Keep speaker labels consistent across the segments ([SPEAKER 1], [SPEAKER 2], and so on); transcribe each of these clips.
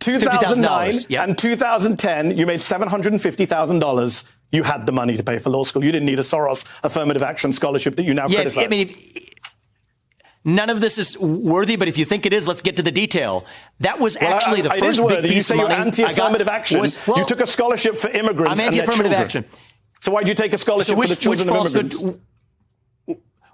[SPEAKER 1] 2009
[SPEAKER 2] yep.
[SPEAKER 1] and 2010, you made $750,000. You had the money to pay for law school. You didn't need a Soros affirmative action scholarship that you now criticize.
[SPEAKER 2] I mean, none of this is worthy, but if you think it is, let's get to the detail. That was actually the first big piece of money.
[SPEAKER 1] You say you're anti-affirmative action. You took a scholarship for immigrants and their children.
[SPEAKER 2] I'm anti-affirmative action.
[SPEAKER 1] So why'd you take a scholarship for the children of immigrants?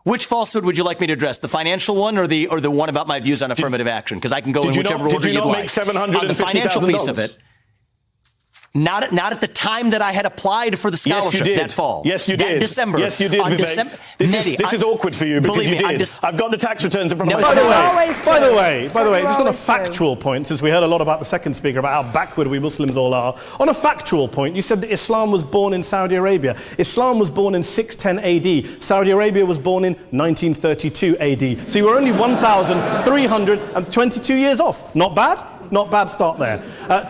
[SPEAKER 2] Which falsehood would you like me to address? The financial one or the one about my views on affirmative action? Because I can go in whichever order you'd like.
[SPEAKER 1] Did you not make $750,000?
[SPEAKER 2] On the financial piece of it. Not at the time that I had applied for the scholarship that fall.
[SPEAKER 1] Yes, you did.
[SPEAKER 2] That December.
[SPEAKER 1] Yes, you did, Vivek. This is awkward for you because you did. I've got the tax returns in front of my face.
[SPEAKER 3] By the way, just on a factual point, since we heard a lot about the second speaker, about how backward we Muslims all are, on a factual point, you said that Islam was born in Saudi Arabia. Islam was born in 610 AD. Saudi Arabia was born in 1932 AD. So you were only 1,322 years off. Not bad? Not bad start there.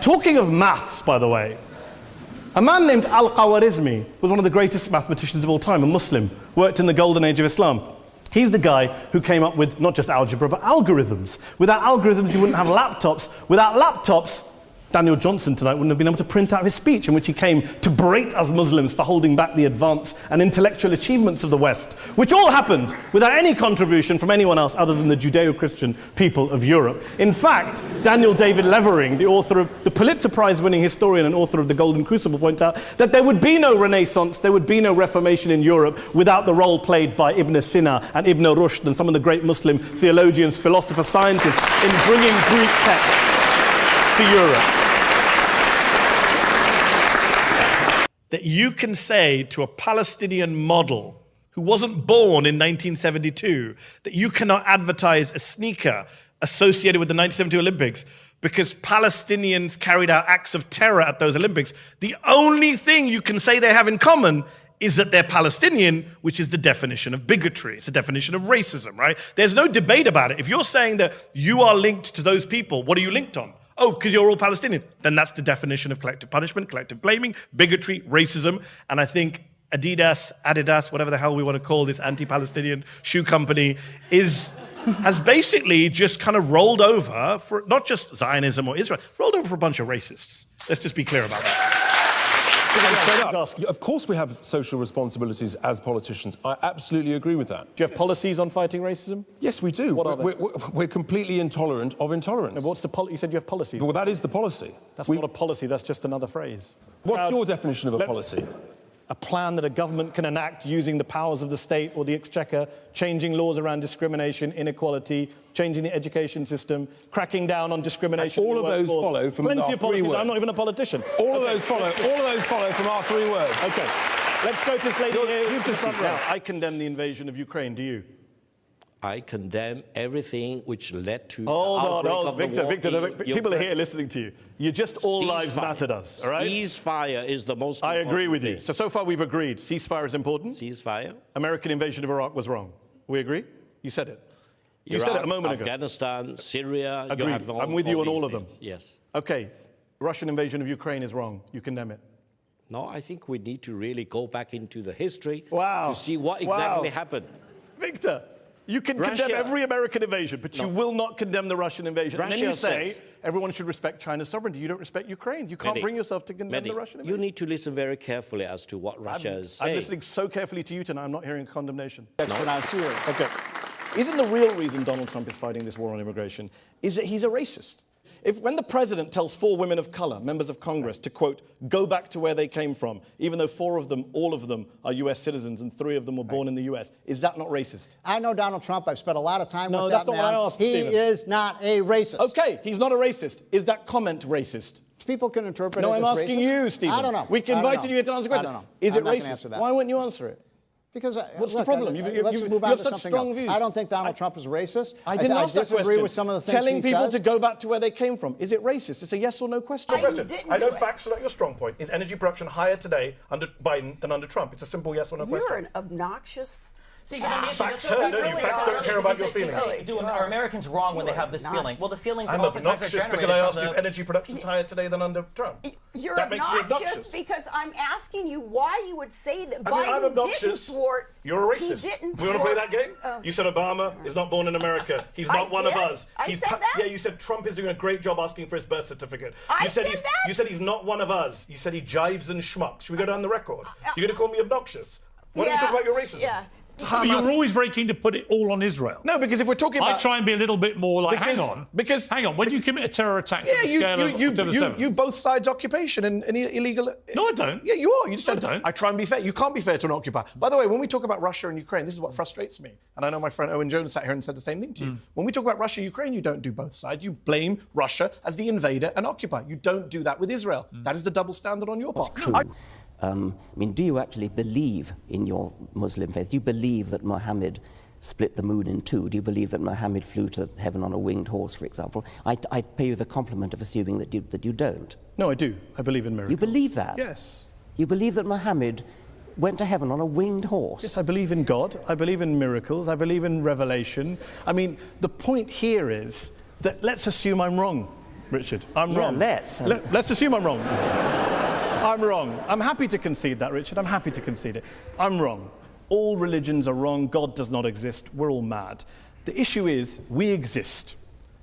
[SPEAKER 3] Talking of maths, by the way, a man named Al-Khawarizmi was one of the greatest mathematicians of all time, a Muslim, worked in the golden age of Islam. He's the guy who came up with not just algebra, but algorithms. Without algorithms, you wouldn't have laptops. Without laptops, Daniel Johnson tonight wouldn't have been able to print out his speech in which he came to berate us Muslims for holding back the advance and intellectual achievements of the West, which all happened without any contribution from anyone else other than the Judeo-Christian people of Europe. In fact, Daniel David Levering, the author of the Pulitzer Prize-winning historian and author of The Golden Crucible, points out that there would be no Renaissance, there would be no Reformation in Europe without the role played by Ibn Sina and Ibn Rushd and some of the great Muslim theologians, philosophers, scientists in bringing Greek texts to Europe.
[SPEAKER 4] That you can say to a Palestinian model who wasn't born in 1972 that you cannot advertise a sneaker associated with the 1972 Olympics because Palestinians carried out acts of terror at those Olympics. The only thing you can say they have in common is that they're Palestinian, which is the definition of bigotry. It's a definition of racism, right? There's no debate about it. If you're saying that you are linked to those people, what are you linked on? Oh, because you're all Palestinian. Then that's the definition of collective punishment, collective blaming, bigotry, racism. And I think Adidas, whatever the hell we want to call this anti-Palestinian shoe company, has basically just kind of rolled over for not just Zionism or Israel, rolled over for a bunch of racists. Let's just be clear about that.
[SPEAKER 5] Of course we have social responsibilities as politicians. I absolutely agree with that.
[SPEAKER 1] Do you have policies on fighting racism?
[SPEAKER 5] Yes, we do.
[SPEAKER 1] What are they?
[SPEAKER 5] We're completely intolerant of intolerance.
[SPEAKER 1] And what's the policy? You said you have policies.
[SPEAKER 5] Well, that is the policy.
[SPEAKER 1] That's not a policy, that's just another phrase.
[SPEAKER 5] What's your definition of a policy?
[SPEAKER 1] A plan that a government can enact using the powers of the state or the exchequer, changing laws around discrimination, inequality, changing the education system, cracking down on discrimination.
[SPEAKER 5] All of those follow from our 3 words.
[SPEAKER 1] I'm not even a politician.
[SPEAKER 5] All of those follow from our 3 words.
[SPEAKER 1] Okay. Let's go to this lady here. You've just I condemn the invasion of Ukraine. Do you?
[SPEAKER 6] I condemn everything which led to
[SPEAKER 1] Hold on, Victor, people are here listening to you. You're just all lives mattered us, all right?
[SPEAKER 6] Ceasefire is the most important
[SPEAKER 1] I agree with you.
[SPEAKER 6] thing.
[SPEAKER 1] So far we've agreed. Ceasefire is important.
[SPEAKER 6] Ceasefire.
[SPEAKER 1] American invasion of Iraq was wrong. We agree? You said it. You said it a moment ago.
[SPEAKER 6] Afghanistan, Syria.
[SPEAKER 1] Agreed. I'm with you on all of them.
[SPEAKER 6] Yes.
[SPEAKER 1] Okay. Russian invasion of Ukraine is wrong. You condemn it.
[SPEAKER 6] No, I think we need to really go back into the history
[SPEAKER 1] to
[SPEAKER 6] see what exactly happened.
[SPEAKER 1] Victor, you can condemn every American invasion, but you will not condemn the Russian invasion. And then you say everyone should respect China's sovereignty. You don't respect Ukraine. You can't bring yourself to condemn the Russian invasion.
[SPEAKER 6] You need to listen very carefully as to what Russia is saying.
[SPEAKER 1] I'm listening so carefully to you tonight, I'm not hearing condemnation.
[SPEAKER 7] No.
[SPEAKER 1] Okay. Isn't the real reason Donald Trump is fighting this war on immigration is that he's a racist? When the president tells 4 women of color, members of Congress, to, quote, go back to where they came from, even though 4 of them, all of them, are U.S. citizens and 3 of them were born in the U.S., is that not racist?
[SPEAKER 7] I know Donald Trump. I've spent a lot of time with that man.
[SPEAKER 1] No, that's not what I asked,
[SPEAKER 7] He
[SPEAKER 1] Stephen.
[SPEAKER 7] is not a racist.
[SPEAKER 1] Okay, he's not a racist. Is that comment racist?
[SPEAKER 7] People can interpret it
[SPEAKER 1] No,
[SPEAKER 7] as
[SPEAKER 1] I'm asking
[SPEAKER 7] racist.
[SPEAKER 1] you, Stephen.
[SPEAKER 7] I don't know.
[SPEAKER 1] We invited you to answer the question.
[SPEAKER 7] I don't know.
[SPEAKER 1] Is it
[SPEAKER 7] I'm not gonna
[SPEAKER 1] racist?
[SPEAKER 7] answer that.
[SPEAKER 1] Why won't you answer it?
[SPEAKER 7] Because
[SPEAKER 1] what's the problem?
[SPEAKER 7] Let's move on to
[SPEAKER 1] such
[SPEAKER 7] something
[SPEAKER 1] strong
[SPEAKER 7] else.
[SPEAKER 1] views.
[SPEAKER 7] I don't think Donald Trump is racist.
[SPEAKER 1] I didn't ask that
[SPEAKER 7] disagree
[SPEAKER 1] question.
[SPEAKER 7] with some of the things
[SPEAKER 1] Telling
[SPEAKER 7] he
[SPEAKER 1] people
[SPEAKER 7] says.
[SPEAKER 1] to go back to where they came from, is it racist? It's a yes or no question. I know facts are not your strong point. Is energy production higher today under Biden than under Trump? It's a simple yes or no question.
[SPEAKER 8] You're an obnoxious, See, but then the issue
[SPEAKER 1] Facts hurt, don't you? Facts don't care about your feelings.
[SPEAKER 8] Are Americans wrong when they have this feeling? Well, the feelings
[SPEAKER 1] I'm
[SPEAKER 8] oftentimes are
[SPEAKER 1] obnoxious
[SPEAKER 8] generated
[SPEAKER 1] because I asked
[SPEAKER 8] from
[SPEAKER 1] if energy production's higher today than under Trump.
[SPEAKER 9] You're
[SPEAKER 1] that makes me obnoxious
[SPEAKER 9] because I'm asking you why you would say that
[SPEAKER 1] I mean, I'm
[SPEAKER 9] Biden
[SPEAKER 1] obnoxious.
[SPEAKER 9] didn't thwart.
[SPEAKER 1] You're a racist. We want to play that game? You said Obama is not born in America. He's not one of us.
[SPEAKER 9] I said that?
[SPEAKER 1] Yeah, you said Trump is doing a great job asking for his birth certificate.
[SPEAKER 9] I said that?
[SPEAKER 1] You said he's not one of us. You said he jives and schmucks. Should we go down the record? You're going to call me obnoxious? Why don't you talk about your racism?
[SPEAKER 9] Yeah.
[SPEAKER 10] But you're always very keen to put it all on Israel.
[SPEAKER 1] No, because if we're talking about...
[SPEAKER 10] I try and be a little bit more like, hang on, when you commit a terror attack on the scale of October 7th...
[SPEAKER 1] You both sides occupation and illegal...
[SPEAKER 10] No, I don't.
[SPEAKER 1] Yeah, you are. You just said,
[SPEAKER 10] I don't.
[SPEAKER 1] I try and be fair. You can't be fair to an occupier. By the way, when we talk about Russia and Ukraine, this is what frustrates me. And I know my friend Owen Jones sat here and said the same thing to you. When we talk about Russia and Ukraine, you don't do both sides. You blame Russia as the invader and occupier. You don't do that with Israel. That is the double standard on your part.
[SPEAKER 11] True. I mean, do you actually believe in your Muslim faith? Do you believe that Muhammad split the moon in two? Do you believe that Muhammad flew to heaven on a winged horse, for example? I'd pay you the compliment of assuming that you don't.
[SPEAKER 3] No, I do. I believe in miracles.
[SPEAKER 11] You believe that?
[SPEAKER 3] Yes.
[SPEAKER 11] You believe that Muhammad went to heaven on a winged horse?
[SPEAKER 3] Yes, I believe in God. I believe in miracles. I believe in revelation. I mean, the point here is that let's assume I'm wrong, Richard. I'm wrong.
[SPEAKER 11] Let's.
[SPEAKER 3] Let's assume I'm wrong. I'm wrong. I'm happy to concede that, Richard. I'm happy to concede it. I'm wrong. All religions are wrong. God does not exist. We're all mad. The issue is we exist.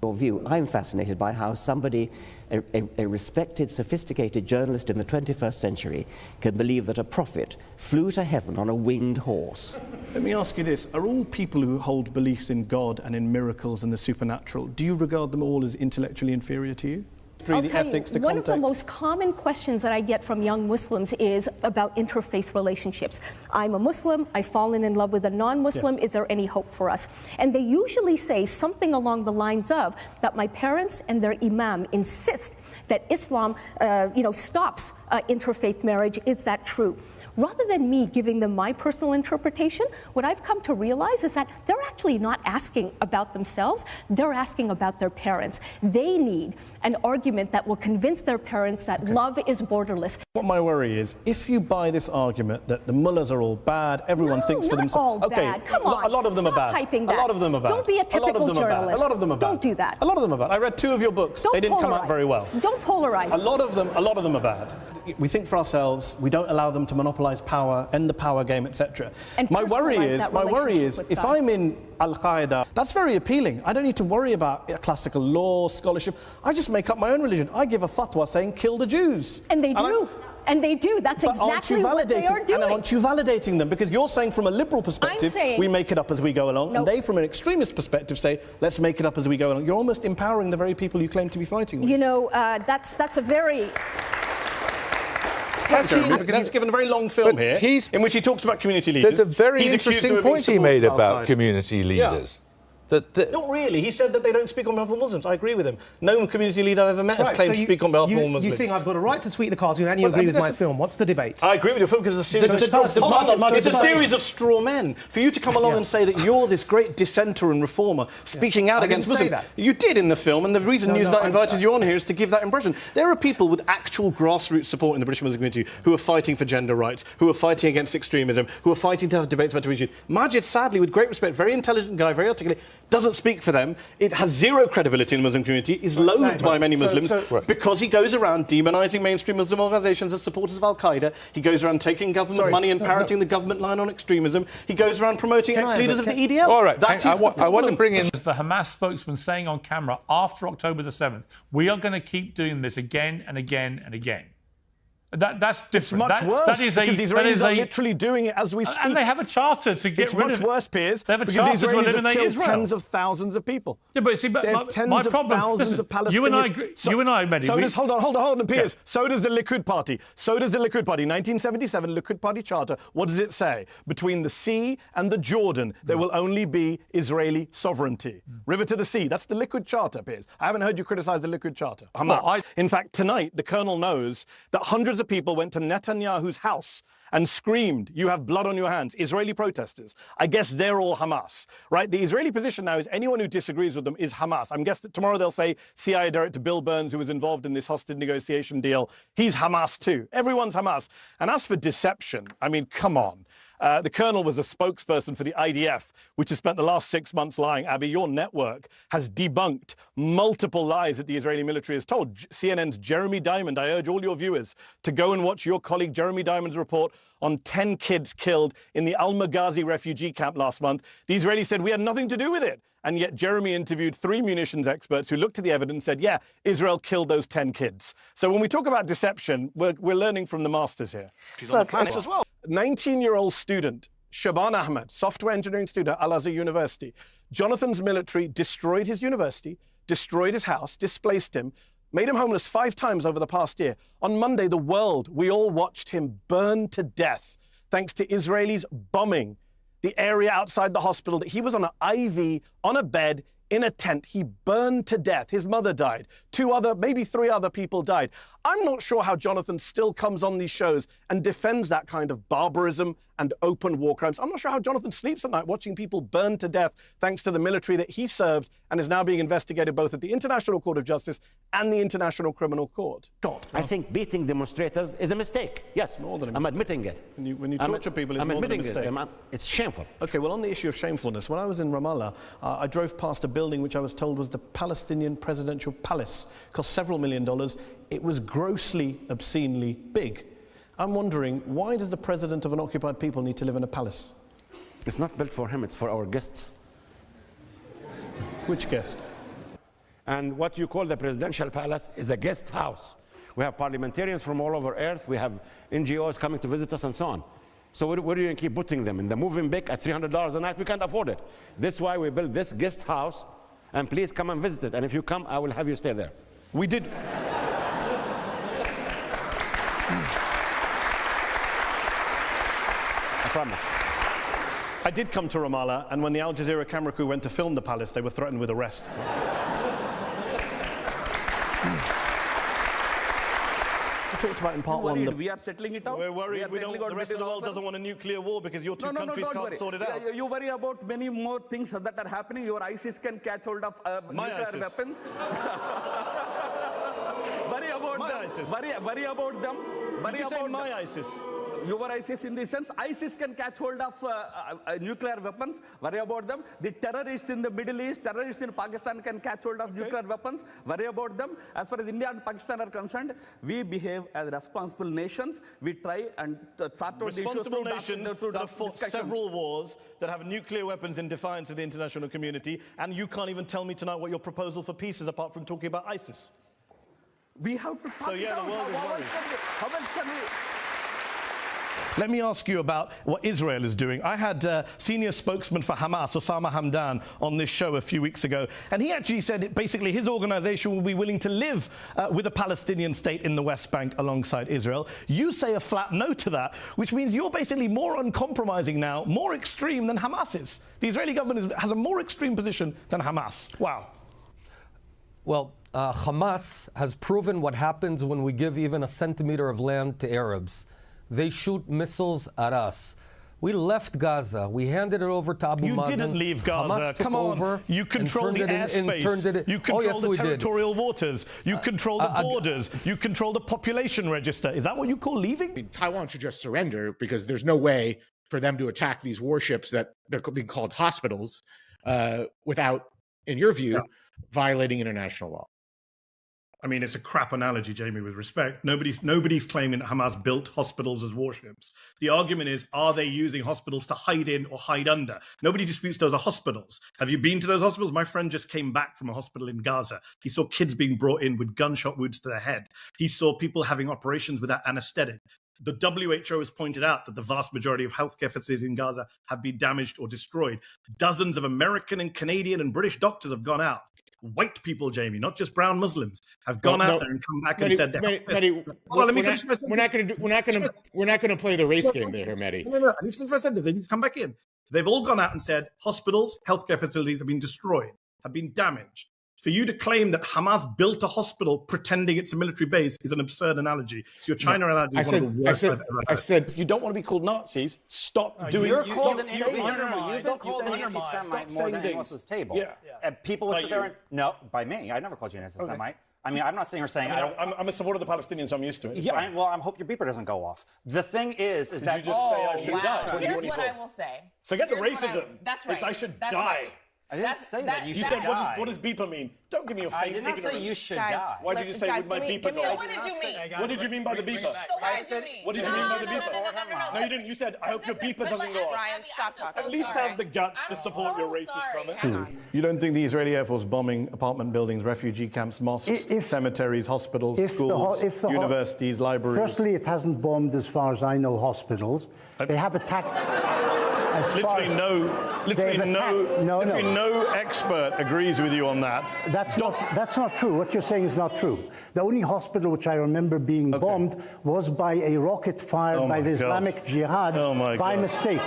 [SPEAKER 11] Your view. I'm fascinated by how somebody, a respected, sophisticated journalist in the 21st century, can believe that a prophet flew to heaven on a winged horse.
[SPEAKER 3] Let me ask you this. Are all people who hold beliefs in God and in miracles and the supernatural, do you regard them all as intellectually inferior to you?
[SPEAKER 12] One of the most common questions that I get from young Muslims is about interfaith relationships. I'm a Muslim, I've fallen in love with a non-Muslim, yes. Is there any hope for us? And they usually say something along the lines of that my parents and their imam insist that Islam stops interfaith marriage. Is that true? Rather than me giving them my personal interpretation, what I've come to realize is that they're actually not asking about themselves, they're asking about their parents. They need an argument that will convince their parents that love is borderless.
[SPEAKER 3] What my worry is, if you buy this argument that the mullahs are all bad, everyone thinks for themselves.
[SPEAKER 12] All bad. Come on.
[SPEAKER 3] A lot of them
[SPEAKER 12] Stop
[SPEAKER 3] are bad.
[SPEAKER 12] Hyping that.
[SPEAKER 3] A lot of them are bad.
[SPEAKER 12] Don't be a typical journalist.
[SPEAKER 3] A lot of them are bad.
[SPEAKER 12] Don't do that.
[SPEAKER 3] A lot of them are bad. I read 2 of your books. They didn't come out very well.
[SPEAKER 12] Don't polarize.
[SPEAKER 3] A lot of them are bad. We think for ourselves. We don't allow them to monopolize power, end the power game, etc. My worry is, if I'm in Al-Qaeda, that's very appealing. I don't need to worry about classical law, scholarship. I just make up my own religion. I give a fatwa saying kill the Jews.
[SPEAKER 12] And they do. And they do. That's exactly what they are doing.
[SPEAKER 3] And aren't you validating them? Because you're saying from a liberal perspective, we make it up as we go along. Nope. And they, from an extremist perspective, say, let's make it up as we go along. You're almost empowering the very people you claim to be fighting with.
[SPEAKER 12] You know, that's a very...
[SPEAKER 3] Because he's given a very long film here in which he talks about community leaders.
[SPEAKER 13] There's a very interesting point he made about community leaders.
[SPEAKER 3] Not really. He said that they don't speak on behalf of Muslims. I agree with him. No community leader I've ever met has claimed to speak on behalf of all Muslims.
[SPEAKER 14] You think I've got a right to tweet the cartoon and you agree with my film. What's the debate?
[SPEAKER 3] I agree with your film because it's a series of straw men. For you to come along and say that you're this great dissenter and reformer speaking out against Muslims. You did in the film, and the reason Newsnight invited you on here is to give that impression. There are people with actual grassroots support in the British Muslim community who are fighting for gender rights, who are fighting against extremism, who are fighting to have debates about religion. Majid, sadly, with great respect, very intelligent guy, very articulate, doesn't speak for them. It has zero credibility in the Muslim community, is loathed by many Muslims because he goes around demonising mainstream Muslim organisations as supporters of Al-Qaeda. He goes around taking government money and parroting the government line on extremism. He goes around promoting ex-leaders of the EDL.
[SPEAKER 13] All right, I want to bring in...
[SPEAKER 10] The Hamas spokesman saying on camera after October the 7th, we are going to keep doing this again and again and again. That's different.
[SPEAKER 3] It's much worse because the Israelis are literally doing it as we speak.
[SPEAKER 10] And they have a charter to get rid of it.
[SPEAKER 3] It's much worse, Piers.
[SPEAKER 10] They have a charter to eliminate Israel.
[SPEAKER 3] Tens of thousands of people.
[SPEAKER 10] Yeah, but see,
[SPEAKER 3] they have tens of thousands of Palestinians.
[SPEAKER 10] You and I, Mehdi.
[SPEAKER 3] Hold on, Piers. So does the Likud party. 1977 Likud party charter. What does it say? Between the sea and the Jordan, there will only be Israeli sovereignty. River to the sea. That's the Likud charter, Piers. I haven't heard you criticise the Likud charter. Hamas. In fact, tonight, the colonel knows that hundreds of people went to Netanyahu's house and screamed, "You have blood on your hands," Israeli protesters. I guess they're all Hamas, right? The Israeli position now is anyone who disagrees with them is Hamas. I'm guessing tomorrow they'll say CIA Director Bill Burns, who was involved in this hostage negotiation deal, he's Hamas too. Everyone's Hamas. And as for deception, I mean, come on.
[SPEAKER 1] The colonel was a spokesperson for the IDF, which has spent the last 6 months lying. Abby, your network has debunked multiple lies that the Israeli military has told. CNN's Jeremy Diamond, I urge all your viewers to go and watch your colleague Jeremy Diamond's report on 10 kids killed in the Al-Maghazi refugee camp last month. The Israelis said we had nothing to do with it. And yet Jeremy interviewed 3 munitions experts who looked at the evidence and said, yeah, Israel killed those 10 kids. So when we talk about deception, we're learning from the masters here. She's on the planet as well. 19-year-old student, Shaban Ahmed, software engineering student at Al-Azhar University. Jonathan's military destroyed his university, destroyed his house, displaced him, made him homeless 5 times over the past year. On Monday, the world, we all watched him burn to death thanks to Israelis bombing the area outside the hospital that he was on an IV, on a bed, in a tent. He burned to death. His mother died. 2 other, maybe 3 other people died. I'm not sure how Jonathan still comes on these shows and defends that kind of barbarism and open war crimes. I'm not sure how Jonathan sleeps at night watching people burn to death thanks to the military that he served and is now being investigated both at the International Court of Justice and the International Criminal Court. God.
[SPEAKER 6] I think beating demonstrators is a mistake. Yes, I'm admitting it.
[SPEAKER 1] When you torture people, it's more than a mistake.
[SPEAKER 6] It's shameful.
[SPEAKER 1] Okay, well, on the issue of shamefulness, when I was in Ramallah, I drove past a building which I was told was the Palestinian presidential palace. It cost several $1 million. It was grossly, obscenely big. I'm wondering, why does the president of an occupied people need to live in a palace?
[SPEAKER 6] It's not built for him, it's for our guests.
[SPEAKER 1] Which guests?
[SPEAKER 6] And what you call the presidential palace is a guest house. We have parliamentarians from all over Earth, we have NGOs coming to visit us and so on. So where are you going to keep putting them? In the moving Bic at $300 a night? We can't afford it. This is why we built this guest house, and please come and visit it. And if you come, I will have you stay there.
[SPEAKER 1] We did.
[SPEAKER 6] I promise.
[SPEAKER 1] I did come to Ramallah, and when the Al Jazeera camera crew went to film the palace, they were threatened with arrest. We talked about in part one.
[SPEAKER 15] We are settling it out.
[SPEAKER 1] We're worried. The rest of the world doesn't want a nuclear war because your two countries can't sort it out.
[SPEAKER 15] You worry about many more things that are happening. Your ISIS can catch hold of nuclear weapons. Worry about them.
[SPEAKER 1] ISIS.
[SPEAKER 15] Worry about them. Worry about
[SPEAKER 1] my ISIS.
[SPEAKER 15] Your ISIS in the sense, ISIS can catch hold of nuclear weapons. Worry about them. The terrorists in the Middle East, terrorists in Pakistan can catch hold of nuclear weapons. Worry about them. As far as India and Pakistan are concerned, we behave as responsible nations. We try and sort out the issues.
[SPEAKER 1] Responsible nations that have fought several wars, that have nuclear weapons in defiance of the international community, and you can't even tell me tonight what your proposal for peace is apart from talking about ISIS.
[SPEAKER 15] We have to talk
[SPEAKER 1] so yeah, the world is worried.
[SPEAKER 15] How much can we...
[SPEAKER 3] Let me ask you about what Israel is doing. I had senior spokesman for Hamas, Osama Hamdan, on this show a few weeks ago, and he actually said that basically his organization will be willing to live with a Palestinian state in the West Bank alongside Israel. You say a flat no to that, which means you're basically more uncompromising now, more extreme than Hamas is. The Israeli government has a more extreme position than Hamas. Wow.
[SPEAKER 16] Well, Hamas has proven what happens when we give even a centimeter of land to Arabs. They shoot missiles at us. We left Gaza. We handed it over to Abu Mazen.
[SPEAKER 1] You didn't leave Gaza.
[SPEAKER 16] Hamas took
[SPEAKER 1] Come on.
[SPEAKER 16] over.
[SPEAKER 1] You control the airspace. You control the territorial waters. You control the borders. You control the population register. Is that what you call leaving?
[SPEAKER 17] Taiwan should just surrender because there's no way for them to attack these warships that they're being called hospitals without, in your view, violating international law.
[SPEAKER 3] I mean, it's a crap analogy, Jamie, with respect. Nobody's claiming that Hamas built hospitals as warships. The argument is, are they using hospitals to hide in or hide under? Nobody disputes those are hospitals. Have you been to those hospitals? My friend just came back from a hospital in Gaza. He saw kids being brought in with gunshot wounds to their head. He saw people having operations without anesthetic. The WHO has pointed out that the vast majority of healthcare facilities in Gaza have been damaged or destroyed. Dozens of American and Canadian and British doctors have gone out. White people, Jamie, not just brown Muslims, have gone out there and come back and said,
[SPEAKER 17] we're not going to play the race game there, Mehdi.
[SPEAKER 3] No. I need to finish my sentence. They need to come back in. They've all gone out and said hospitals, healthcare facilities have been destroyed, have been damaged. For you to claim that Hamas built a hospital pretending it's a military base is an absurd analogy. So your China analogy is one of the worst I've ever heard.
[SPEAKER 17] I said,
[SPEAKER 1] if you don't want to be called Nazis, stop doing it.
[SPEAKER 18] You've been called an anti-Semite more than anyone else's table. Yeah. People will sit there and, no, by me. I never called you an anti-Semite.
[SPEAKER 19] I mean, I'm not sitting here saying
[SPEAKER 1] I'm a supporter of the Palestinians, so I'm used to it.
[SPEAKER 19] Yeah, I hope your beeper doesn't go off. The thing is
[SPEAKER 1] Did
[SPEAKER 19] that
[SPEAKER 1] you just say I should die?
[SPEAKER 20] Here's what I will say.
[SPEAKER 1] Forget the racism.
[SPEAKER 20] That's right.
[SPEAKER 1] It's I should
[SPEAKER 20] That's
[SPEAKER 1] die.
[SPEAKER 20] right.
[SPEAKER 19] I didn't say that. You should
[SPEAKER 1] said,
[SPEAKER 19] die.
[SPEAKER 1] what does beeper mean? Don't give me your fake ignorance.
[SPEAKER 19] I did not say you should die.
[SPEAKER 1] Why did you say with my beeper?
[SPEAKER 20] So what did you mean?
[SPEAKER 1] What did you mean by the beeper? What did you mean by the beeper? No, you didn't. You said, I hope your beeper doesn't go off.
[SPEAKER 9] Ryan, stop talking.
[SPEAKER 1] At least have the guts to support your racist comment.
[SPEAKER 3] You don't think the Israeli Air Force bombing apartment buildings, refugee camps, mosques, cemeteries, hospitals, schools, universities, libraries?
[SPEAKER 21] Firstly, it hasn't bombed, as far as I know, hospitals. They have attacked...
[SPEAKER 3] Literally no expert agrees with you on that.
[SPEAKER 21] That's not true. What you're saying is not true. The only hospital which I remember being bombed was by a rocket fired by the Islamic Jihad by mistake.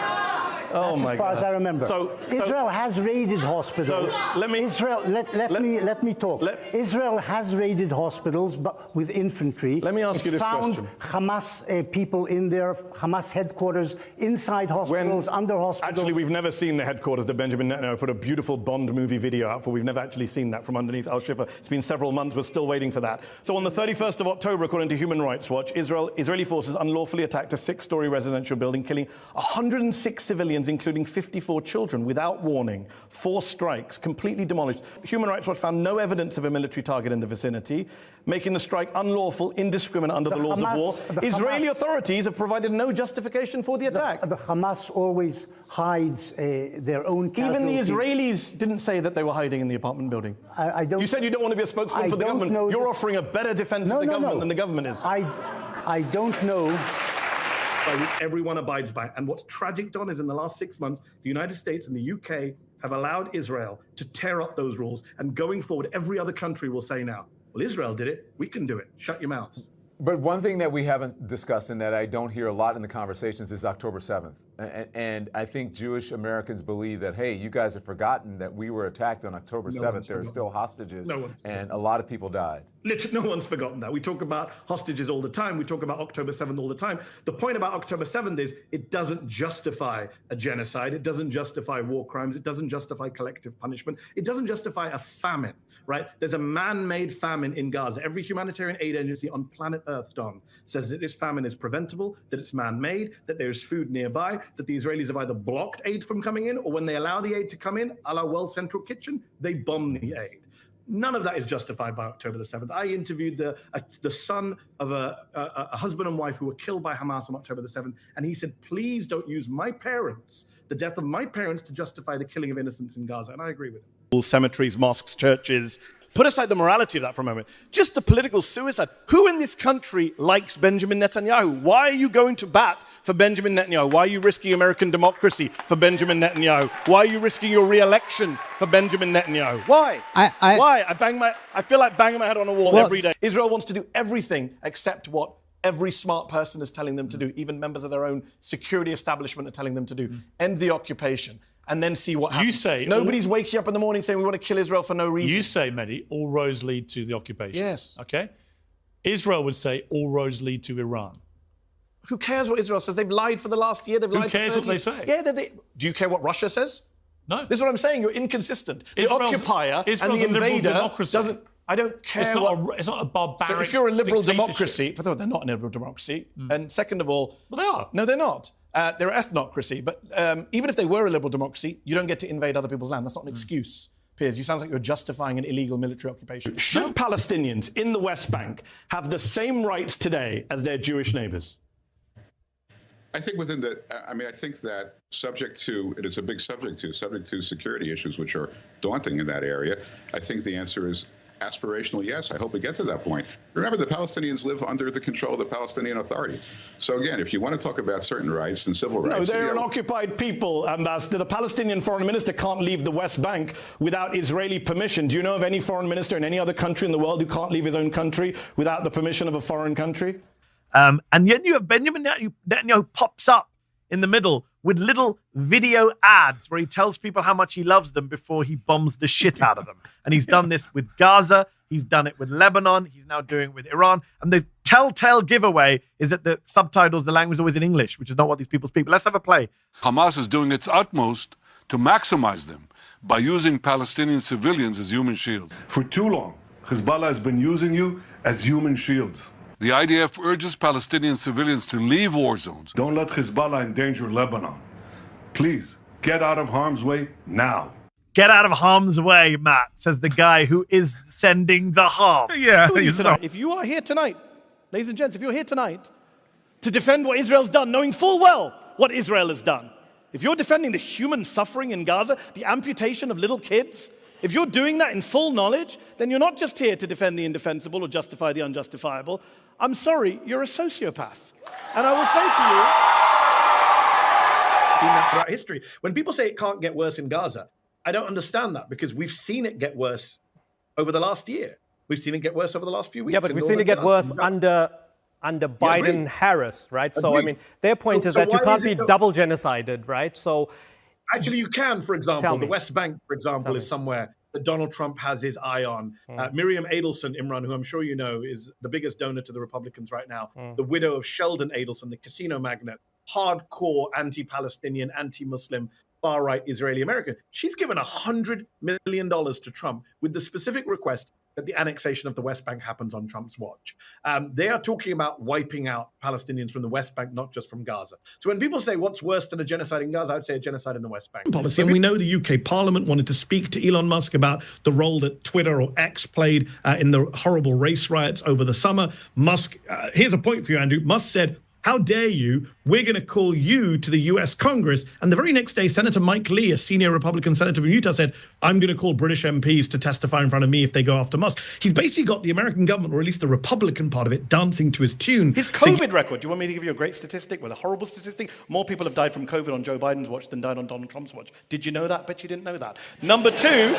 [SPEAKER 21] That's as far as I remember. Israel has raided hospitals. Let me talk. Israel has raided hospitals, but with infantry.
[SPEAKER 3] Let me ask you this question.
[SPEAKER 21] Found Hamas people in their Hamas headquarters, inside hospitals, under hospitals.
[SPEAKER 3] Actually, we've never seen the headquarters that Benjamin Netanyahu put a beautiful Bond movie video out for. We've never actually seen that from underneath Al-Shifa. It's been several months. We're still waiting for that. So on the 31st of October, according to Human Rights Watch, Israeli forces unlawfully attacked a 6-story residential building, killing 106 civilians, including 54 children, without warning. 4 strikes, completely demolished. Human Rights Watch found no evidence of a military target in the vicinity, making the strike unlawful, indiscriminate under the laws of war. Israeli authorities have provided no justification for the attack.
[SPEAKER 21] The Hamas always hides their own casualties.
[SPEAKER 3] Even the Israelis didn't say that they were hiding in the apartment building.
[SPEAKER 21] I don't.
[SPEAKER 3] You said you don't want to be a spokesman for the government. You're offering a better defense of the government than the government is.
[SPEAKER 21] I don't know.
[SPEAKER 3] By which everyone abides by. And what's tragic, Don, is in the last 6 months, the United States and the UK have allowed Israel to tear up those rules. And going forward, every other country will say now, well, Israel did it, we can do it. Shut your mouths.
[SPEAKER 13] But one thing that we haven't discussed and that I don't hear a lot in the conversations is October 7th. And I think Jewish Americans believe that, hey, you guys have forgotten that we were attacked on October 7th. There are still hostages, and a lot of people died.
[SPEAKER 3] Literally, no one's forgotten that. We talk about hostages all the time. We talk about October 7th all the time. The point about October 7th is it doesn't justify a genocide. It doesn't justify war crimes. It doesn't justify collective punishment. It doesn't justify a famine, right? There's a man-made famine in Gaza. Every humanitarian aid agency on planet Earth, Don, says that this famine is preventable, that it's man-made, that there's food nearby, that the Israelis have either blocked aid from coming in, or when they allow the aid to come in, a la World Central Kitchen, they bomb the aid. None of that is justified by October the 7th. I interviewed the son of a husband and wife who were killed by Hamas on October the 7th, and he said, please don't use my parents, the death of my parents, to justify the killing of innocents in Gaza, and I agree with him. Cemeteries, mosques, churches. Put aside the morality of that for a moment. Just the political suicide. Who in this country likes Benjamin Netanyahu? Why are you going to bat for Benjamin Netanyahu? Why are you risking American democracy for Benjamin Netanyahu? Why are you risking your re-election for Benjamin Netanyahu? Why? Why? I feel like banging my head on a wall every day. Israel wants to do everything except what every smart person is telling them to do. Even members of their own security establishment are telling them to do. End the occupation. And then see what happens.
[SPEAKER 10] You say
[SPEAKER 3] nobody's waking up in the morning saying we want to kill Israel for no reason.
[SPEAKER 10] You say, Mehdi, all roads lead to the occupation.
[SPEAKER 3] Yes.
[SPEAKER 10] Okay. Israel would say all roads lead to Iran.
[SPEAKER 3] Who cares what Israel says? They've lied for the last year. They've lied
[SPEAKER 10] Who cares
[SPEAKER 3] for 30
[SPEAKER 10] what they
[SPEAKER 3] years.
[SPEAKER 10] say?
[SPEAKER 3] Yeah. Do you care what Russia says?
[SPEAKER 10] No.
[SPEAKER 3] This is what I'm saying. You're inconsistent. The occupier and the invader doesn't. I don't care.
[SPEAKER 10] It's not a barbaric.
[SPEAKER 3] So if you're a liberal democracy, first of all, they're not a liberal democracy, and second of all,
[SPEAKER 10] well, they are.
[SPEAKER 3] No, they're not. They're an ethnocracy. But even if they were a liberal democracy, you don't get to invade other people's land. That's not an excuse. Piers, you sound like you're justifying an illegal military occupation. Should Palestinians in the West Bank have the same rights today as their Jewish neighbors?
[SPEAKER 22] I think within the, I think that subject to security issues, which are daunting in that area, I think the answer is aspirational, yes. I hope we get to that point. Remember, the Palestinians live under the control of the Palestinian Authority. So again, if you want to talk about certain rights and civil rights...
[SPEAKER 3] No, they're an occupied people, Ambassador. The Palestinian foreign minister can't leave the West Bank without Israeli permission. Do you know of any foreign minister in any other country in the world who can't leave his own country without the permission of a foreign country?
[SPEAKER 4] And yet you have Benjamin Netanyahu pops up in the middle with little video ads where he tells people how much he loves them before he bombs the shit out of them. And he's done this with Gaza. He's done it with Lebanon. He's now doing it with Iran. And the telltale giveaway is that the subtitles, the language is always in English, which is not what these people speak. But let's have a play.
[SPEAKER 23] Hamas is doing its utmost to maximize them by using Palestinian civilians as human shields.
[SPEAKER 24] For too long,
[SPEAKER 23] Hezbollah has been using you as human shields. The IDF urges Palestinian civilians to leave war zones. Don't let Hezbollah endanger Lebanon. Please, get out of harm's way now.
[SPEAKER 4] Get out of harm's way, Matt, says the guy who is sending the harm.
[SPEAKER 3] Yeah, if you are here tonight, ladies and gents, if you're here tonight to defend what Israel's done, knowing full well what Israel has done, if you're defending the human suffering in Gaza, the amputation of little kids, if you're doing that in full knowledge, then you're not just here to defend the indefensible or justify the unjustifiable. I'm sorry, you're a sociopath. And I will say to you, throughout history, when people say it can't get worse in Gaza, I don't understand that, because we've seen it get worse over the last year. We've seen it get worse over the last few weeks.
[SPEAKER 2] Yeah, but we've seen it get worse under Biden-Harris, right? So, I mean, their point is that you can't be double genocided, right? So,
[SPEAKER 3] actually, you can, for example. The West Bank, for example, is somewhere that Donald Trump has his eye on. Miriam Adelson, Imran, who I'm sure you know, is the biggest donor to the Republicans right now, the widow of Sheldon Adelson, the casino magnate, hardcore anti-Palestinian, anti-Muslim, far-right Israeli American. She's given $100 million to Trump with the specific request that the annexation of the West Bank happens on Trump's watch. They are talking about wiping out Palestinians from the West Bank, not just from Gaza. So when people say what's worse than a genocide in Gaza, I would say a genocide in the West Bank.
[SPEAKER 4] Policy. And we know the UK Parliament wanted to speak to Elon Musk about the role that Twitter or X played in the horrible race riots over the summer. Musk, here's a point for you, Andrew. Musk said, "How dare you? We're going to call you to the US Congress." And the very next day, Senator Mike Lee, a senior Republican senator from Utah, said, "I'm going to call British MPs to testify in front of me if they go after Musk." He's basically got the American government, or at least the Republican part of it, dancing to his tune.
[SPEAKER 3] His COVID record, do you want me to give you a great statistic? Well, a horrible statistic. More people have died from COVID on Joe Biden's watch than died on Donald Trump's watch. Did you know that? Bet you didn't know that. Number two,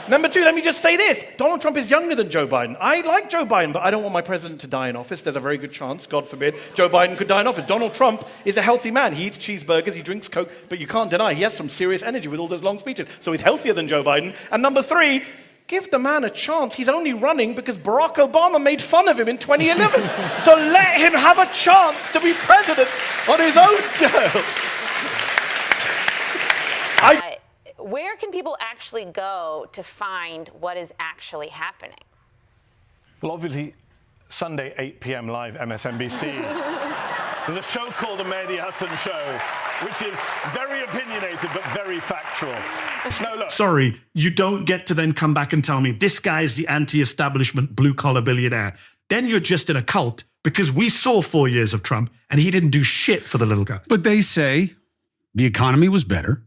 [SPEAKER 3] let me just say this. Donald Trump is younger than Joe Biden. I like Joe Biden, but I don't want my president to die in office. There's a very good chance, God forbid, Joe Biden could die in office. Donald Trump is a healthy man. He eats cheeseburgers, he drinks Coke, but you can't deny he has some serious energy with all those long speeches. So he's healthier than Joe Biden. And number three, give the man a chance. He's only running because Barack Obama made fun of him in 2011. So let him have a chance to be president on his own terms.
[SPEAKER 5] Where can people actually go to find what is actually happening?
[SPEAKER 3] Well, obviously, Sunday, 8 p.m. live, MSNBC. There's a show called The Mehdi Hasan Show, which is very opinionated but very factual. No, look.
[SPEAKER 4] Sorry, you don't get to then come back and tell me this guy is the anti-establishment blue-collar billionaire. Then you're just in a cult, because we saw 4 years of Trump and he didn't do shit for the little guy.
[SPEAKER 20] But they say the economy was better.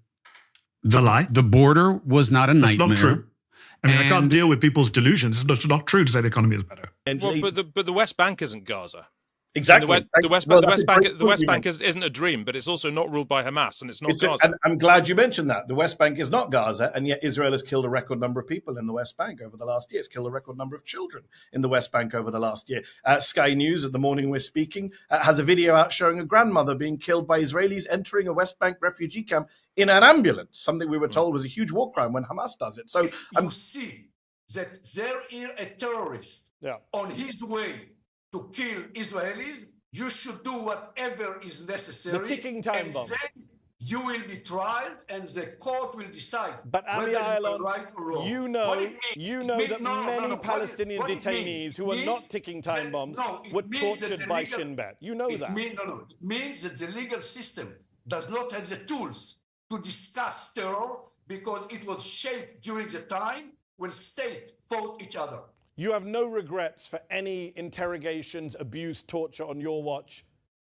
[SPEAKER 4] The lie.
[SPEAKER 20] The border was not a nightmare.
[SPEAKER 4] That's not true. I mean, I can't deal with people's delusions. It's not true to say the economy is better.
[SPEAKER 24] Well, but the West Bank isn't Gaza.
[SPEAKER 3] Exactly.
[SPEAKER 24] The West Bank isn't a dream, but it's also not ruled by Hamas, and it's not Gaza.
[SPEAKER 3] And I'm glad you mentioned that. The West Bank is not Gaza, and yet Israel has killed a record number of people in the West Bank over the last year. It's killed a record number of children in the West Bank over the last year. Sky News, at the morning we're speaking, has a video out showing a grandmother being killed by Israelis entering a West Bank refugee camp in an ambulance, something we were told was a huge war crime when Hamas does it. So
[SPEAKER 25] you see that there is a terrorist on his way to kill Israelis, you should do whatever is necessary.
[SPEAKER 3] The ticking time bomb.
[SPEAKER 25] Then you will be tried, and the court will decide
[SPEAKER 3] but
[SPEAKER 25] whether you are right or wrong.
[SPEAKER 3] You know that many Palestinian detainees who are not ticking time bombs were tortured by Shin Bet. You know that.
[SPEAKER 25] It means that the legal system does not have the tools to discuss terror, because it was shaped during the time when states fought each other.
[SPEAKER 3] You have no regrets for any interrogations, abuse, torture on your watch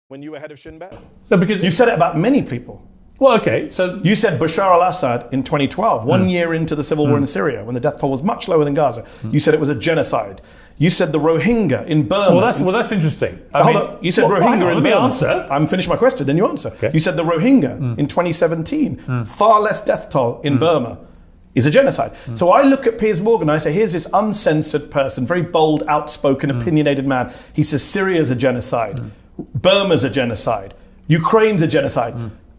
[SPEAKER 3] when you were head of Shin Bet?
[SPEAKER 10] No, because
[SPEAKER 3] you said it about many people.
[SPEAKER 10] Well, okay, so
[SPEAKER 3] you said Bashar al-Assad in 2012, 1 year into the civil war in Syria, when the death toll was much lower than Gaza. You said it was a genocide. You said the Rohingya in Burma.
[SPEAKER 10] Well, that's interesting.
[SPEAKER 3] Hold on. You said Rohingya in Burma.
[SPEAKER 10] Answer.
[SPEAKER 3] I'm finished my question. Then you answer. Okay. You said the Rohingya in 2017, far less death toll in Burma, is a genocide. So I look at Piers Morgan and I say, here's this uncensored person, very bold, outspoken, opinionated man. He says Syria's a genocide. Burma's a genocide. Ukraine's a genocide.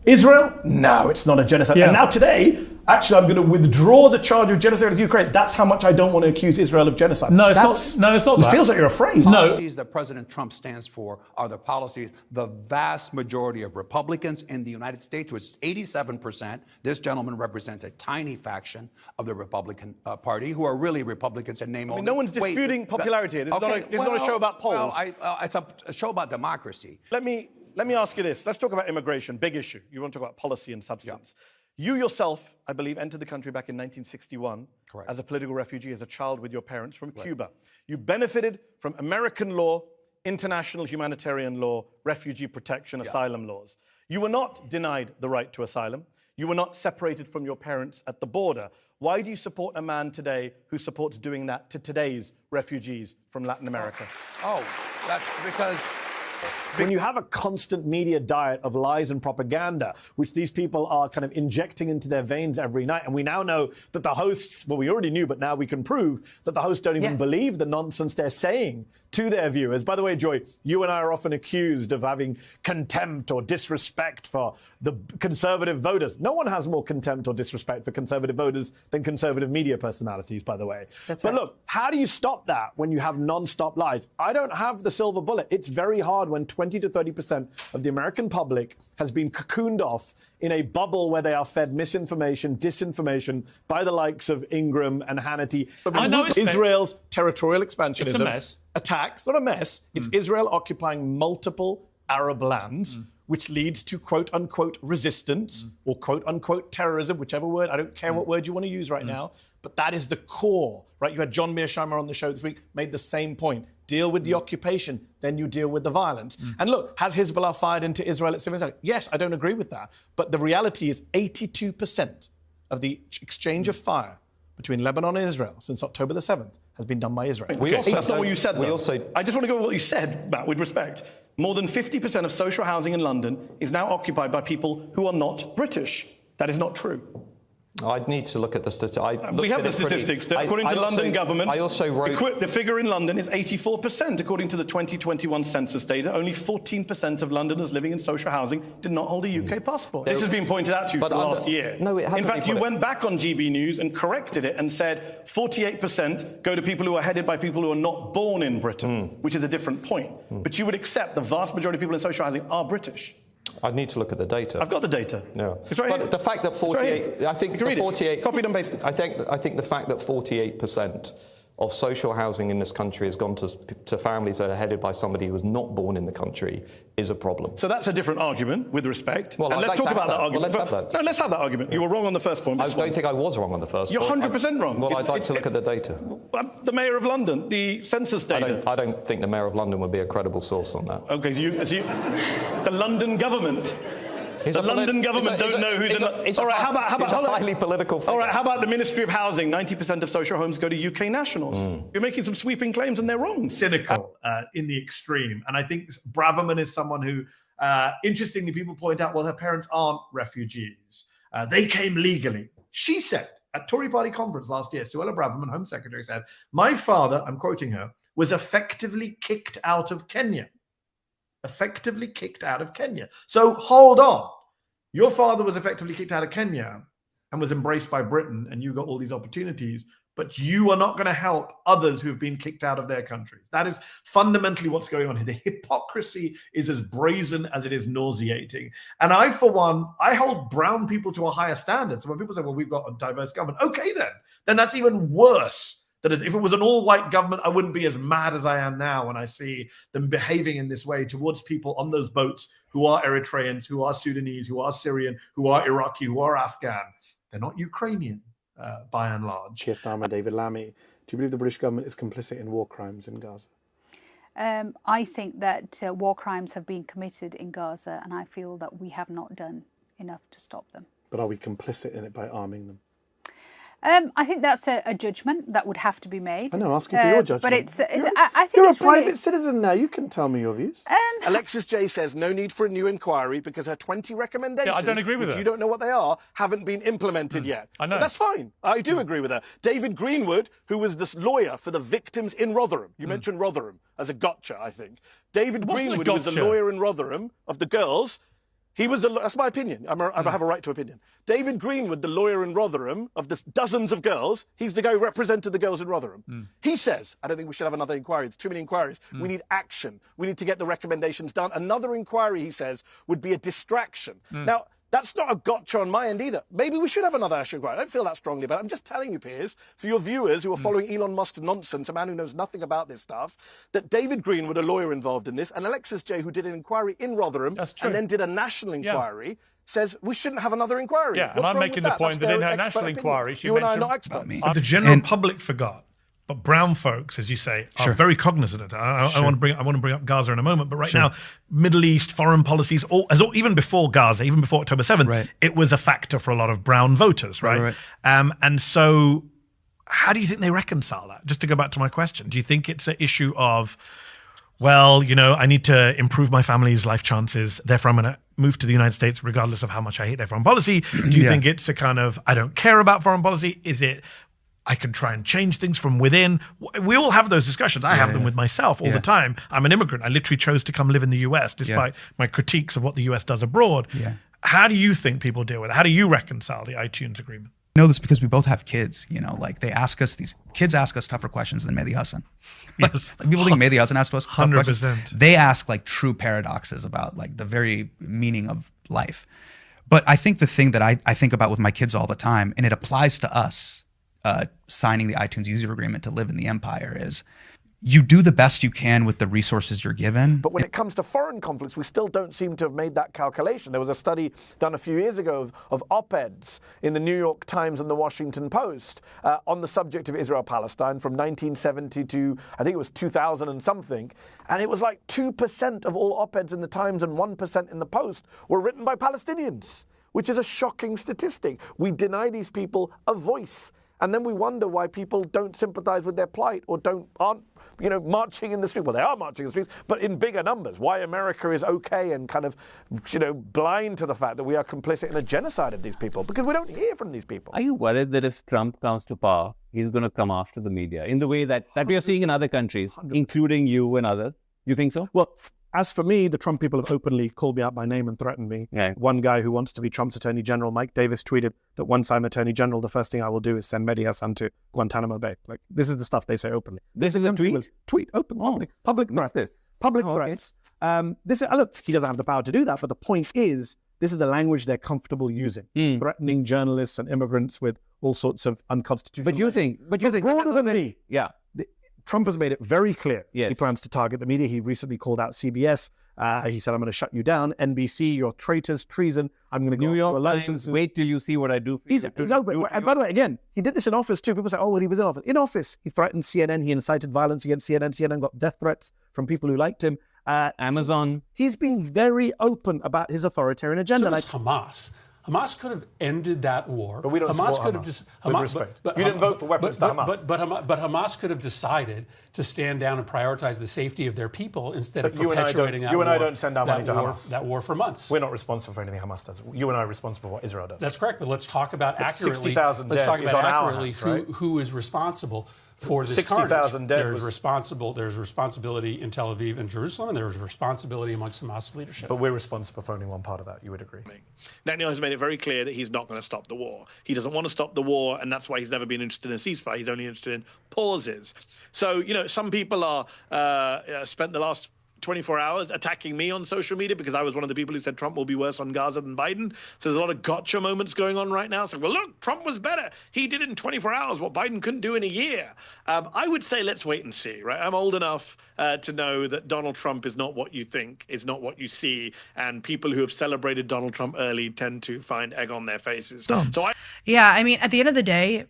[SPEAKER 3] Israel? No, it's not a genocide. And now today, actually, I'm going to withdraw the charge of genocide of Ukraine. That's how much I don't want to accuse Israel of genocide.
[SPEAKER 10] No, it's not. No, it's not.
[SPEAKER 3] It feels like you're afraid.
[SPEAKER 10] No.
[SPEAKER 7] Policies that President Trump stands for are the policies the vast majority of Republicans in the United States, which is 87%. This gentleman represents a tiny faction of the Republican Party, who are really Republicans in name only.
[SPEAKER 3] No one's disputing popularity. This is not a show about polls.
[SPEAKER 7] Well, it's a show about democracy.
[SPEAKER 3] Let me ask you this. Let's talk about immigration, big issue. You want to talk about policy and substance. Yeah. You yourself, I believe, entered the country back in 1961 as a political refugee, as a child with your parents from Cuba. You benefited from American law, international humanitarian law, refugee protection, asylum laws. You were not denied the right to asylum. You were not separated from your parents at the border. Why do you support a man today who supports doing that to today's refugees from Latin America?
[SPEAKER 7] Oh, that's because...
[SPEAKER 3] When you have a constant media diet of lies and propaganda, which these people are kind of injecting into their veins every night, and we now know that the hosts, well, we already knew, but now we can prove that the hosts don't even believe the nonsense they're saying to their viewers. By the way, Joy, you and I are often accused of having contempt or disrespect for the conservative voters. No one has more contempt or disrespect for conservative voters than conservative media personalities, by the way. But look, how do you stop that when you have non-stop lies? I don't have the silver bullet. It's very hard when 20 to 30% of the American public has been cocooned off in a bubble where they are fed misinformation, disinformation by the likes of Ingram and Hannity.
[SPEAKER 4] I know
[SPEAKER 3] Israel's territorial expansionism.
[SPEAKER 4] It's a mess.
[SPEAKER 3] Attacks, not a mess. It's Israel occupying multiple Arab lands, which leads to quote-unquote resistance or quote-unquote terrorism, whichever word. I don't care what word you want to use right now, but that is the core, right? You had John Mearsheimer on the show this week, made the same point. Deal with the occupation, then you deal with the violence. And look, has Hezbollah fired into Israel at civilian targets? Yes, I don't agree with that. But the reality is 82% of the exchange of fire between Lebanon and Israel since October the 7th has been done by Israel. That's not what you said, though. I just want to go with what you said, Matt, with respect. More than 50% of social housing in London is now occupied by people who are not British. That is not true.
[SPEAKER 8] I'd need to look at the statistics.
[SPEAKER 3] We have the statistics. According to the London government,
[SPEAKER 8] I also wrote...
[SPEAKER 3] the figure in London is 84%. According to the 2021 census data, only 14% of Londoners living in social housing did not hold a UK passport. This has been pointed out to you for the last year.
[SPEAKER 8] No, it hasn't.
[SPEAKER 3] In fact, you went back on GB News and corrected it and said 48% go to people who are headed by people who are not born in Britain, which is a different point. But you would accept the vast majority of people in social housing are British.
[SPEAKER 8] I'd need to look at the data.
[SPEAKER 3] I've got the data.
[SPEAKER 8] No.
[SPEAKER 3] It's right
[SPEAKER 8] but
[SPEAKER 3] here.
[SPEAKER 8] the fact that 48, I think the 48,
[SPEAKER 3] copied and pasted.
[SPEAKER 8] I think the fact that 48% of social housing in this country has gone to families that are headed by somebody who was not born in the country is a problem.
[SPEAKER 3] So that's a different argument, with respect.
[SPEAKER 8] Well,
[SPEAKER 3] and let's talk about that argument.
[SPEAKER 8] Well, let's have that.
[SPEAKER 3] No, let's have that argument. You were wrong on the first point.
[SPEAKER 8] I don't think I was wrong on the first
[SPEAKER 3] You're
[SPEAKER 8] point.
[SPEAKER 3] 100% wrong.
[SPEAKER 8] Well, I'd like to look at the data.
[SPEAKER 3] The Mayor of London, the census data.
[SPEAKER 8] I don't think the Mayor of London would be a credible source on that.
[SPEAKER 3] Okay, so the London government. The London government don't know who the... All right, how about
[SPEAKER 8] a highly political figure.
[SPEAKER 3] All right, how about the Ministry of Housing? 90% of social homes go to UK nationals. You're making some sweeping claims and they're wrong. Cynical in the extreme. And I think Braverman is someone who, interestingly, people point out, well, her parents aren't refugees. They came legally. She said at Tory party conference last year, Suella Braverman, Home Secretary, said, my father, I'm quoting her, was effectively kicked out of Kenya. Effectively kicked out of Kenya. So hold on. Your father was effectively kicked out of Kenya and was embraced by Britain, and you got all these opportunities, but you are not going to help others who have been kicked out of their countries. That is fundamentally what's going on here. The hypocrisy is as brazen as it is nauseating. And I, for one, I hold brown people to a higher standard. So when people say, well, we've got a diverse government, okay, then that's even worse. That if it was an all-white government, I wouldn't be as mad as I am now when I see them behaving in this way towards people on those boats who are Eritreans, who are Sudanese, who are Syrian, who are Iraqi, who are Afghan. They're not Ukrainian, by and large.
[SPEAKER 1] Keir Starmer, David Lammy. Do you believe the British government is complicit in war crimes in Gaza?
[SPEAKER 11] I think that war crimes have been committed in Gaza, and I feel that we have not done enough to stop them.
[SPEAKER 1] But are we complicit in it by arming them?
[SPEAKER 11] I think that's a judgment that would have to be made.
[SPEAKER 1] I know, asking for your judgment.
[SPEAKER 11] But I think
[SPEAKER 1] you're
[SPEAKER 11] it's
[SPEAKER 1] a private citizen now. You can tell me your views.
[SPEAKER 3] Alexis J says no need for a new inquiry because her 20 recommendations,
[SPEAKER 10] I don't agree with her.
[SPEAKER 3] You don't know what they are, haven't been implemented yet.
[SPEAKER 10] I know.
[SPEAKER 3] That's fine. I do agree with her. David Greenwood, who was this lawyer for the victims in Rotherham. You mentioned Rotherham as a gotcha, I think. David Greenwood, who was the lawyer in Rotherham of the girls, He was, that's my opinion. I have a right to opinion. David Greenwood, the lawyer in Rotherham, of the dozens of girls, he's the guy who represented the girls in Rotherham. He says, I don't think we should have another inquiry. There's too many inquiries. We need action. We need to get the recommendations done. Another inquiry, he says, would be a distraction. Now, that's not a gotcha on my end either. Maybe we should have another Asher inquiry. I don't feel that strongly about it. I'm just telling you, Piers, for your viewers who are following Elon Musk's nonsense, a man who knows nothing about this stuff, that David Greenwood, a lawyer involved in this, and Alexis J, who did an inquiry in Rotherham and then did a national inquiry, says we shouldn't have another inquiry.
[SPEAKER 10] Yeah, and I'm making the point that in her national inquiry, she
[SPEAKER 3] you and I are
[SPEAKER 10] mentioned...
[SPEAKER 3] not experts.
[SPEAKER 4] But the general public forgot. But brown folks, as you say, are very cognizant of that. I want to bring up Gaza in a moment, but right now, Middle East foreign policies, even before Gaza, even before October 7th, it was a factor for a lot of brown voters, right? And so, how do you think they reconcile that? Just to go back to my question, do you think it's an issue of, well, you know, I need to improve my family's life chances, therefore I'm going to move to the United States regardless of how much I hate their foreign policy? Do you think it's a kind of, I don't care about foreign policy? Is it, I can try and change things from within? We all have those discussions. I have them with myself all the time. I'm an immigrant. I literally chose to come live in the US despite my critiques of what the US does abroad. How do you think people deal with it? How do you reconcile the iTunes agreement?
[SPEAKER 6] I know this because we both have kids, you know, like these kids ask us tougher questions than Mehdi Hasan. Like people think Mehdi Hasan asks us tough
[SPEAKER 4] 100%.
[SPEAKER 6] questions. They ask like true paradoxes about like the very meaning of life. But I think the thing that I think about with my kids all the time, and it applies to us, signing the iTunes user agreement to live in the empire, is you do the best you can with the resources you're given.
[SPEAKER 1] But when it comes to foreign conflicts, we still don't seem to have made that calculation. There was a study done a few years ago of op-eds in the New York Times and the Washington Post on the subject of Israel-Palestine from 1970 to, I think it was 2000 and something. And it was like 2% of all op-eds in the Times and 1% in the Post were written by Palestinians, which is a shocking statistic. We deny these people a voice. And then we wonder why people don't sympathize with their plight or aren't, you know, marching in the streets. Well, they are marching in the streets, but in bigger numbers. Why America is okay and kind of, you know, blind to the fact that we are complicit in a genocide of these people, because we don't hear from these people.
[SPEAKER 12] Are you worried that if Trump comes to power, he's going to come after the media in the way that we are seeing in other countries, 100%. Including you and others? You think so?
[SPEAKER 3] Well, as for me, the Trump people have openly called me out by name and threatened me. One guy who wants to be Trump's Attorney General, Mike Davis, tweeted that once I'm Attorney General, the first thing I will do is send Mehdi Hasan to Guantanamo Bay. Like, this is the stuff they say openly.
[SPEAKER 12] This is a tweet?
[SPEAKER 3] Tweet, open, public threats. Public threats. Look, he doesn't have the power to do that, but the point is, this is the language they're comfortable using, threatening journalists and immigrants with all sorts of unconstitutional...
[SPEAKER 12] But you think...
[SPEAKER 3] broader than me.
[SPEAKER 12] Yeah.
[SPEAKER 3] Trump has made it very clear he plans to target the media. He recently called out CBS. He said, I'm going to shut you down. NBC, you're traitors, treason. I'm going to go
[SPEAKER 12] New York Times, wait till you see what I do for you.
[SPEAKER 3] He's open. And by the way, again, he did this in office too. People say, oh, well, he was in office. In office, he threatened CNN. He incited violence against CNN. CNN got death threats from people who liked him.
[SPEAKER 12] Amazon.
[SPEAKER 3] He's been very open about his authoritarian agenda.
[SPEAKER 14] So was Hamas. Hamas could have ended that war.
[SPEAKER 1] But we don't
[SPEAKER 14] Hamas
[SPEAKER 1] support
[SPEAKER 14] could
[SPEAKER 1] Hamas. You didn't vote for weapons to Hamas.
[SPEAKER 14] But Hamas could have decided to stand down and prioritize the safety of their people instead of perpetuating that war.
[SPEAKER 1] You and I don't send our money to Hamas.
[SPEAKER 14] That war for months.
[SPEAKER 1] We're not responsible for anything Hamas does. You and I are responsible for what Israel does.
[SPEAKER 14] That's correct. But let's talk about accurately.
[SPEAKER 1] 60,000 dead is on our hands, right?
[SPEAKER 14] Who is responsible for this
[SPEAKER 1] 60,000 dead.
[SPEAKER 14] There's responsibility in Tel Aviv and Jerusalem, and there's responsibility amongst Hamas leadership.
[SPEAKER 1] But we're responsible for only one part of that, you would agree.
[SPEAKER 4] Netanyahu has made it very clear that he's not going to stop the war. He doesn't want to stop the war, and that's why he's never been interested in a ceasefire. He's only interested in pauses. So, you know, some people are spent the last 24 hours attacking me on social media because I was one of the people who said Trump will be worse on Gaza than Biden. So there's a lot of gotcha moments going on right now. So, well, look, Trump was better. He did it in 24 hours, what Biden couldn't do in a year. I would say let's wait and see, right? I'm old enough to know that Donald Trump is not what you think, is not what you see. And people who have celebrated Donald Trump early tend to find egg on their faces.
[SPEAKER 15] Yeah, I mean, at the end of the day,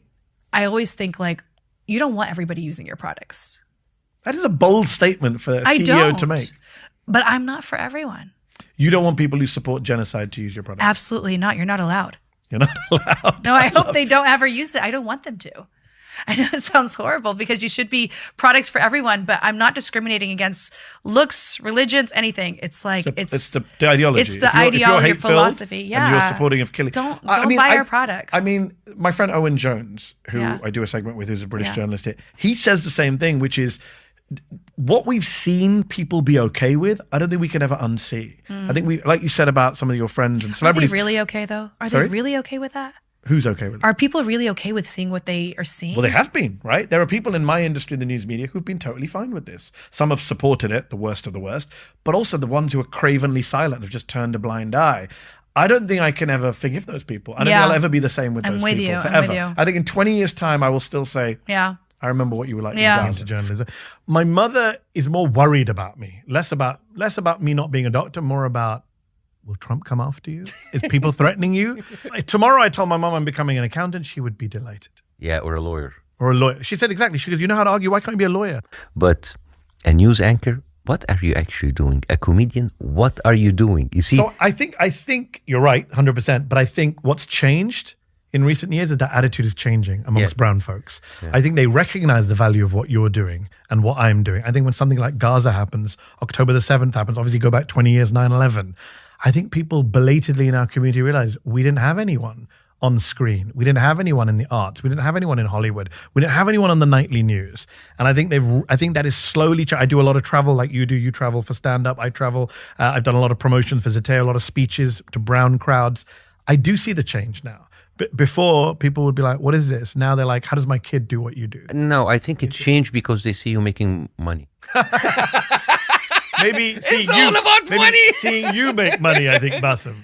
[SPEAKER 15] I always think, like, you don't want everybody using your products.
[SPEAKER 4] That is a bold statement for a CEO to make.
[SPEAKER 15] But I'm not for everyone.
[SPEAKER 4] You don't want people who support genocide to use your product?
[SPEAKER 15] Absolutely not. You're not allowed.
[SPEAKER 4] You're not allowed.
[SPEAKER 15] No, I hope they don't ever use it. I don't want them to. I know it sounds horrible because you should be products for everyone, but I'm not discriminating against looks, religions, anything. It's like,
[SPEAKER 4] it's the ideology.
[SPEAKER 15] It's the ideology, your philosophy. Yeah.
[SPEAKER 4] And you're supporting of killing.
[SPEAKER 15] Don't buy our products.
[SPEAKER 4] I mean, my friend Owen Jones, who I do a segment with, who's a British journalist here, he says the same thing, which is, what we've seen people be okay with, I don't think we can ever unsee. I think we, like you said about some of your friends and celebrities.
[SPEAKER 15] Are they really okay though? Are
[SPEAKER 4] Sorry?
[SPEAKER 15] they really okay with that?
[SPEAKER 4] Who's okay with it?
[SPEAKER 15] Are people really okay with seeing what they are seeing?
[SPEAKER 4] Well, they have been, right? There are people in my industry, the news media, who've been totally fine with this. Some have supported it, the worst of the worst, but also the ones who are cravenly silent have just turned a blind eye. I don't think I can ever forgive those people. I don't think I'll ever be the same with those people forever.
[SPEAKER 15] I'm with you.
[SPEAKER 4] I think in 20 years' time, I will still say,
[SPEAKER 15] yeah,
[SPEAKER 4] I remember what you were like
[SPEAKER 3] into journalism. My mother is more worried about me, less about me not being a doctor, more about, will Trump come after you? Is people threatening you? Tomorrow I told my mom I'm becoming an accountant. She would be delighted.
[SPEAKER 9] Yeah, or a lawyer.
[SPEAKER 3] Or a lawyer. She said exactly. She goes, you know how to argue. Why can't you be a lawyer?
[SPEAKER 9] But a news anchor, what are you actually doing? A comedian, what are you doing? You see?
[SPEAKER 3] So I think you're right, 100%. But I think what's changed in recent years is that attitude is changing amongst brown folks. Yeah. I think they recognize the value of what you're doing and what I'm doing. I think when something like Gaza happens, October the 7th happens, obviously go back 20 years, 9/11. I think people belatedly in our community realize we didn't have anyone on screen. We didn't have anyone in the arts. We didn't have anyone in Hollywood. We didn't have anyone on the nightly news. And I think that is slowly. I do a lot of travel like you do. You travel for stand-up. I travel. I've done a lot of promotion for Zete, a lot of speeches to brown crowds. I do see the change now. Before, people would be like, what is this? Now they're like, how does my kid do what you do?
[SPEAKER 9] No, I think it changed because they see you making money.
[SPEAKER 3] Maybe seeing you make money, I think, Bassem.